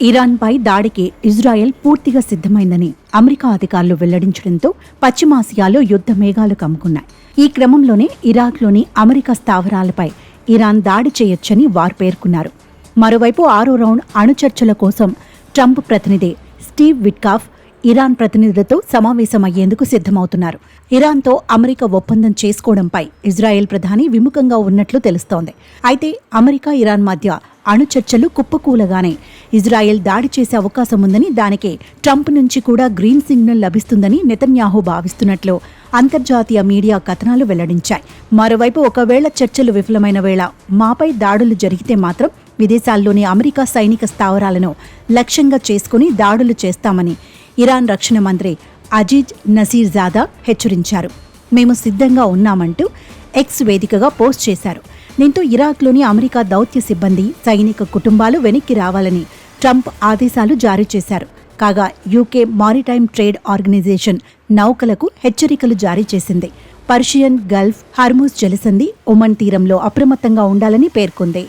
ఇరాన్పై దాడికి ఇజ్రాయెల్ పూర్తిగా సిద్ధమైందని అమెరికా అధికారులు వెల్లడించడంతో పశ్చిమాసియాలో యుద్ధ మేఘాలు కమ్ముకున్నాయి. ఈ క్రమంలోనే ఇరాక్లోని అమెరికా స్థావరాలపై ఇరాన్ దాడి చేయొచ్చని వారు పేర్కొన్నారు. మరోవైపు 6వ రౌండ్ అణుచర్చల కోసం ట్రంప్ ప్రతినిధి స్టీవ్ విట్కాఫ్ ఇరాన్ ప్రతినిధులతో సమావేశమయ్యేందుకు సిద్ధమవుతున్నారు. ఇరాన్తో అమెరికా ఒప్పందం చేసుకోవడంపై ఇజ్రాయెల్ ప్రధాని విముఖంగా ఉన్నట్లు తెలుస్తోంది. అయితే అమెరికా ఇరాన్ మధ్య అణుచర్చలు కుప్పకూలగానే ఇజ్రాయెల్ దాడి చేసే అవకాశం ఉందని, దానికి ట్రంప్ నుంచి కూడా గ్రీన్ సిగ్నల్ లభిస్తుందని నెతన్యాహు భావిస్తున్నట్లు అంతర్జాతీయ మీడియా కథనాలు వెల్లడించాయి. మరోవైపు ఒకవేళ చర్చలు విఫలమైన వేళ మాపై దాడులు జరిగితే మాత్రం విదేశాల్లోని అమెరికా సైనిక స్థావరాలను లక్ష్యంగా చేసుకుని దాడులు చేస్తామని ఇరాన్ రక్షణ మంత్రి అజీజ్ నజీర్జాదా హెచ్చరించారు. మేము సిద్ధంగా ఉన్నామంటూ ఎక్స్ వేదికగా పోస్ట్ చేశారు. దీంతో ఇరాక్లోని అమెరికా దౌత్య సిబ్బంది, సైనిక కుటుంబాలు వెనక్కి రావాలని ట్రంప్ ఆదేశాలు జారీ చేశారు. కాగా యూకే మారిటైమ్ ట్రేడ్ ఆర్గనైజేషన్ నౌకలకు హెచ్చరికలు జారీ చేసింది. పర్షియన్ గల్ఫ్, హర్ముజ్ జలసంధి, ఒమన్ తీరంలో అప్రమత్తంగా ఉండాలని పేర్కొంది.